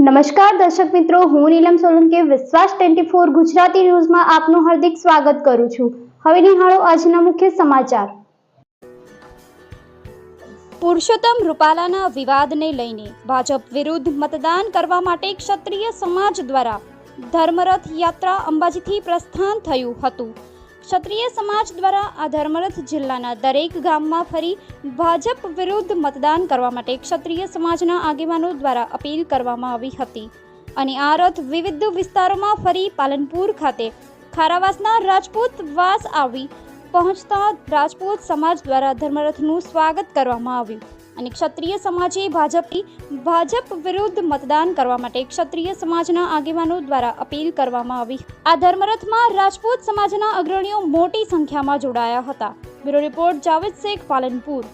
નમસ્કાર દર્શક મિત્રો, હું નીલમ સોલંકી વિશ્વાસ 24 ગુજરાતી ન્યૂઝમાં આપનું હાર્દિક સ્વાગત કરું છું। હવે નિહાળો આજના મુખ્ય સમાચાર। પુરુષોત્તમ રૂપાલાના વિવાદને લઈને ભાજપ વિરુદ્ધ મતદાન કરવા માટે ક્ષત્રિય સમાજ દ્વારા ધર્મરથ યાત્રા અંબાજીથી પ્રસ્થાન થયું હતું। ક્ષત્રિય સમાજ દ્વારા આ ધર્મરથ જિલ્લાના દરેક ગામમાં ફરી ભાજપ વિરુદ્ધ મતદાન કરવા માટે ક્ષત્રિય સમાજના આગેવાનો દ્વારા અપીલ કરવામાં આવી હતી અને આ રથ વિવિધ વિસ્તારોમાં ફરી પાલનપુર ખાતે ખારાવાસના રાજપૂત વાસ આવી પહોંચતા રાજપૂત સમાજ દ્વારા ધર્મરથનું સ્વાગત કરવામાં આવ્યું અને ક્ષત્રિય સમાજે ભાજપ વિરુદ્ધ મતદાન કરવા માટે ક્ષત્રિય સમાજના આગેવાનો દ્વારા અપીલ કરવામાં આવી। આ ધર્મરથમાં રાજપૂત સમાજના અગ્રણીઓ મોટી સંખ્યામાં જોડાયા હતા। Bureau report Javed Shaikh, Palanpur.